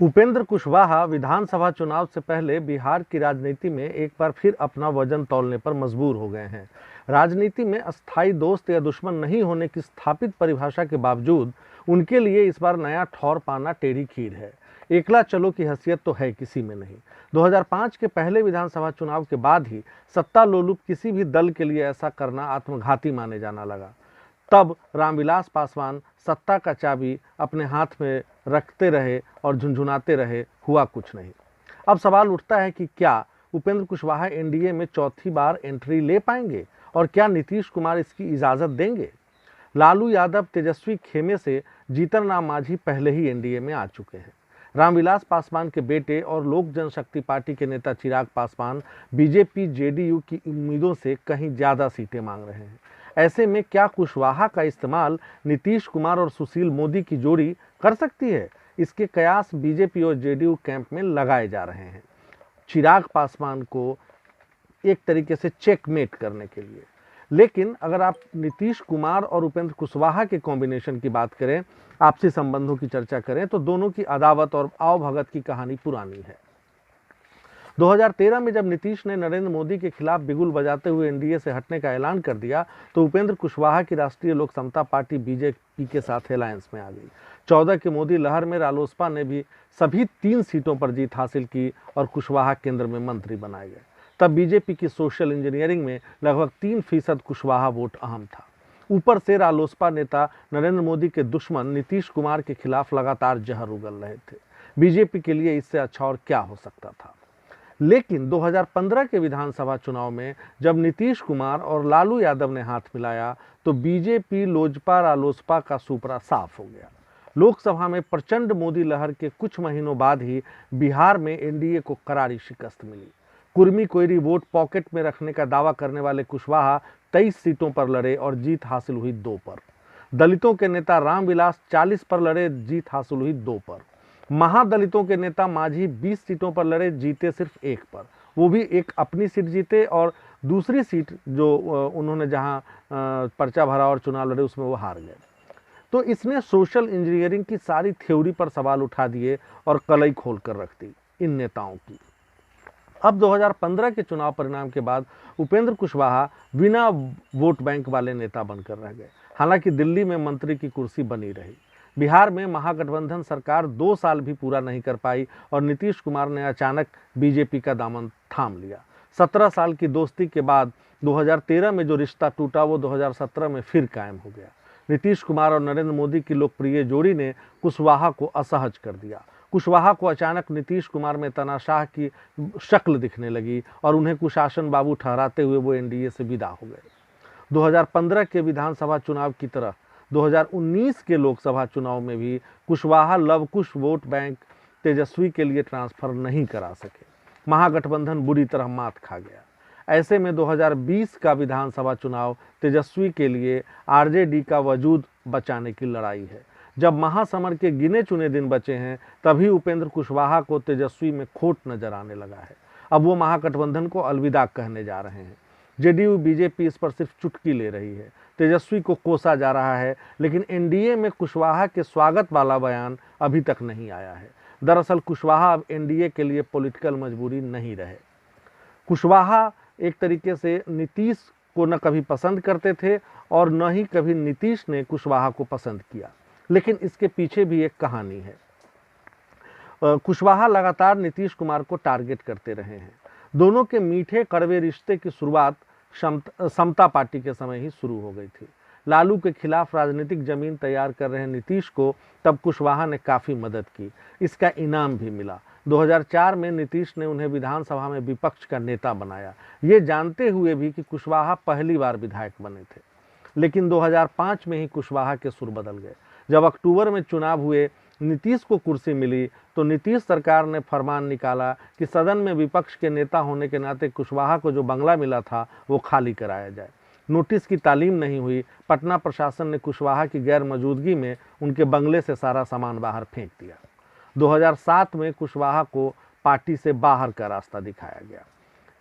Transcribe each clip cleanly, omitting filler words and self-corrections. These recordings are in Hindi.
उपेंद्र कुशवाहा विधानसभा चुनाव से पहले बिहार की राजनीति में एक बार फिर अपना वजन तौलने पर मजबूर हो गए हैं। राजनीति में अस्थायी दोस्त या दुश्मन नहीं होने की स्थापित परिभाषा के बावजूद उनके लिए इस बार नया ठौर पाना टेढ़ी खीर है। एकला चलो की हैसियत तो है किसी में नहीं। 2005 के पहले विधानसभा चुनाव के बाद ही सत्ता लोलुप किसी भी दल के लिए ऐसा करना आत्मघाती माने जाना लगा। तब रामविलास पासवान सत्ता का चाबी अपने हाथ में रखते रहे और झुनझुनाते रहे, हुआ कुछ नहीं। अब सवाल उठता है कि क्या उपेंद्र कुशवाहा एनडीए में चौथी बार एंट्री ले पाएंगे और क्या नीतीश कुमार इसकी इजाजत देंगे? लालू यादव तेजस्वी खेमे से जीतन राम मांझी पहले ही एनडीए में आ चुके हैं। रामविलास पासवान के बेटे और लोक जनशक्ति पार्टी के नेता चिराग पासवान बीजेपी जेडीयू की उम्मीदों से कहीं ज्यादा सीटें मांग रहे हैं। ऐसे में क्या कुशवाहा का इस्तेमाल नीतीश कुमार और सुशील मोदी की जोड़ी कर सकती है? इसके कयास बीजेपी और जेडीयू कैंप में लगाए जा रहे हैं, चिराग पासवान को एक तरीके से चेकमेट करने के लिए। लेकिन अगर आप नीतीश कुमार और उपेंद्र कुशवाहा के कॉम्बिनेशन की बात करें, आपसी संबंधों की चर्चा करें, तो दोनों की अदावत और आवभगत की कहानी पुरानी है। 2013 में जब नीतीश ने नरेंद्र मोदी के खिलाफ बिगुल बजाते हुए एनडीए से हटने का ऐलान कर दिया तो उपेंद्र कुशवाहा की राष्ट्रीय लोक समता पार्टी बीजेपी के साथ अलायंस में आ गई। 14 के मोदी लहर में रालोसपा ने भी सभी 3 सीटों पर जीत हासिल की और कुशवाहा केंद्र में मंत्री बनाए गए। तब बीजेपी की सोशल इंजीनियरिंग में लगभग 3% कुशवाहा वोट अहम था। ऊपर से रालोसपा नेता नरेंद्र मोदी के दुश्मन नीतीश कुमार के खिलाफ लगातार जहर उगल रहे थे। बीजेपी के लिए इससे अच्छा और क्या हो सकता था। लेकिन 2015 के विधानसभा चुनाव में जब नीतीश कुमार और लालू यादव ने हाथ मिलाया तो बीजेपी लोजपा रालोसपा का सुपड़ा साफ हो गया। लोकसभा में प्रचंड मोदी लहर के कुछ महीनों बाद ही बिहार में एनडीए को करारी शिकस्त मिली। कुर्मी कोयरी वोट पॉकेट में रखने का दावा करने वाले कुशवाहा 23 सीटों पर लड़े और जीत हासिल हुई 2 पर। दलितों के नेता रामविलास 40 पर लड़े, जीत हासिल हुई 2 पर। महादलितों के नेता मांझी 20 सीटों पर लड़े, जीते सिर्फ 1 पर। वो भी एक अपनी सीट जीते और दूसरी सीट जो उन्होंने जहां पर्चा भरा और चुनाव लड़े उसमें वो हार गए। तो इसने सोशल इंजीनियरिंग की सारी थ्योरी पर सवाल उठा दिए और कलई खोल कर रख दी इन नेताओं की। अब 2015 के चुनाव परिणाम के बाद उपेंद्र कुशवाहा बिना वोट बैंक वाले नेता बनकर रह गए। हालांकि दिल्ली में मंत्री की कुर्सी बनी रही। बिहार में महागठबंधन सरकार 2 साल भी पूरा नहीं कर पाई और नीतीश कुमार ने अचानक बीजेपी का दामन थाम लिया। 17 साल की दोस्ती के बाद 2013 में जो रिश्ता टूटा वो 2017 में फिर कायम हो गया। नीतीश कुमार और नरेंद्र मोदी की लोकप्रिय जोड़ी ने कुशवाहा को असहज कर दिया। कुशवाहा को अचानक नीतीश कुमार में तानाशाह की शक्ल दिखने लगी और उन्हें कुशासन बाबू ठहराते हुए वो एनडीए से विदा हो गए। 2015 के विधानसभा चुनाव की तरह 2019 के लोकसभा चुनाव में भी कुशवाहा लवकुश वोट बैंक तेजस्वी के लिए ट्रांसफर नहीं करा सके। महागठबंधन बुरी तरह मात खा गया। ऐसे में 2020 का विधानसभा चुनाव तेजस्वी के लिए आरजेडी का वजूद बचाने की लड़ाई है। जब महासमर के गिने चुने दिन बचे हैं तभी उपेंद्र कुशवाहा को तेजस्वी में खोट नजर आने लगा है। अब वो महागठबंधन को अलविदा कहने जा रहे हैं। जेडीयू बीजेपी इस पर सिर्फ चुटकी ले रही है। तेजस्वी को कोसा जा रहा है, लेकिन एनडीए में कुशवाहा के स्वागत वाला बयान अभी तक नहीं आया है। दरअसल कुशवाहा अब एनडीए के लिए पॉलिटिकल मजबूरी नहीं रहे। कुशवाहा एक तरीके से नीतीश को न कभी पसंद करते थे और न ही कभी नीतीश ने कुशवाहा को पसंद किया। लेकिन इसके पीछे भी एक कहानी है। कुशवाहा लगातार नीतीश कुमार को टारगेट करते रहे हैं। दोनों के मीठे कड़वे रिश्ते की शुरुआत समता पार्टी के समय ही शुरू हो गई थी। लालू के खिलाफ राजनीतिक जमीन तैयार कर रहे नीतीश को तब कुशवाहा ने काफ़ी मदद की। इसका इनाम भी मिला। 2004 में नीतीश ने उन्हें विधानसभा में विपक्ष का नेता बनाया, ये जानते हुए भी कि कुशवाहा पहली बार विधायक बने थे। लेकिन 2005 में ही कुशवाहा के सुर बदल गए। जब अक्टूबर में चुनाव हुए, नीतीश को कुर्सी मिली तो नीतीश सरकार ने फरमान निकाला कि सदन में विपक्ष के नेता होने के नाते कुशवाहा को जो बंगला मिला था वो खाली कराया जाए। नोटिस की तालीम नहीं हुई। पटना प्रशासन ने कुशवाहा की गैर मौजूदगी में उनके बंगले से सारा सामान बाहर फेंक दिया। 2007 में कुशवाहा को पार्टी से बाहर का रास्ता दिखाया गया।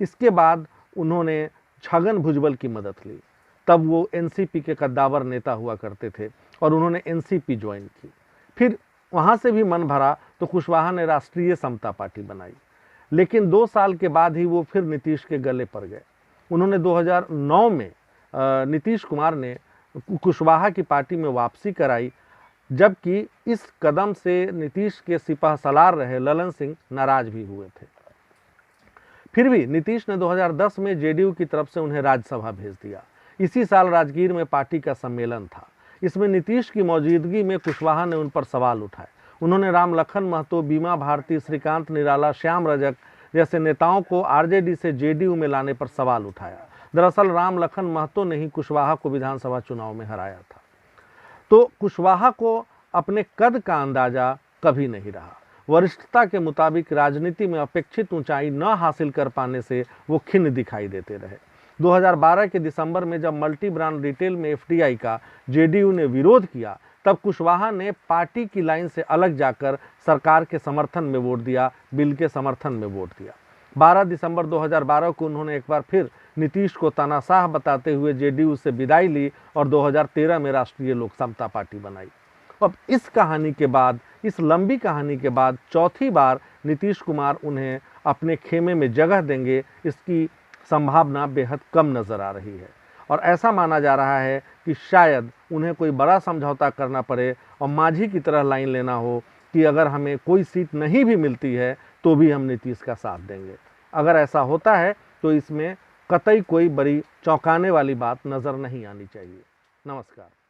इसके बाद उन्होंने छगन भुजबल की मदद ली। तब वो एनसीपी के कद्दावर नेता हुआ करते थे और उन्होंने एनसीपी ज्वाइन की। फिर वहाँ से भी मन भरा तो कुशवाहा ने राष्ट्रीय समता पार्टी बनाई, लेकिन 2 साल के बाद ही वो फिर नीतीश के गले पड़ गए। उन्होंने 2009 में नीतीश कुमार ने कुशवाहा की पार्टी में वापसी कराई, जबकि इस कदम से नीतीश के सिपह सलार रहे ललन सिंह नाराज भी हुए थे। फिर भी नीतीश ने 2010 में जेडीयू की तरफ से उन्हें राज्यसभा भेज दिया। इसी साल राजगीर में पार्टी का सम्मेलन था। इसमें नीतीश की मौजूदगी में कुशवाहा ने उन पर सवाल उठाए। उन्होंने राम लखन महतो, बीमा भारती, श्रीकांत निराला, श्याम रजक जैसे नेताओं को आरजेडी से जेडीयू में लाने पर सवाल उठाया। दरअसल राम लखन महतो ने ही कुशवाहा को विधानसभा चुनाव में हराया था। तो कुशवाहा को अपने कद का अंदाजा कभी नहीं रहा। वरिष्ठता के मुताबिक राजनीति में अपेक्षित ऊंचाई न हासिल कर पाने से वो खिन्न दिखाई देते रहे। 2012 के दिसंबर में जब मल्टी ब्रांड रिटेल में एफडीआई का जेडीयू ने विरोध किया, तब कुशवाहा ने पार्टी की लाइन से अलग जाकर सरकार के समर्थन में वोट दिया, बिल के समर्थन में वोट दिया। 12 दिसंबर 2012 को उन्होंने एक बार फिर नीतीश को तानाशाह बताते हुए जेडीयू से विदाई ली और 2013 में राष्ट्रीय लोक समता पार्टी बनाई। अब इस कहानी के बाद, इस लंबी कहानी के बाद चौथी बार नीतीश कुमार उन्हें अपने खेमे में जगह देंगे, इसकी संभावना बेहद कम नजर आ रही है। और ऐसा माना जा रहा है कि शायद उन्हें कोई बड़ा समझौता करना पड़े और मांझी की तरह लाइन लेना हो कि अगर हमें कोई सीट नहीं भी मिलती है तो भी हम नीतीश का साथ देंगे। अगर ऐसा होता है तो इसमें कतई कोई बड़ी चौंकाने वाली बात नज़र नहीं आनी चाहिए। नमस्कार।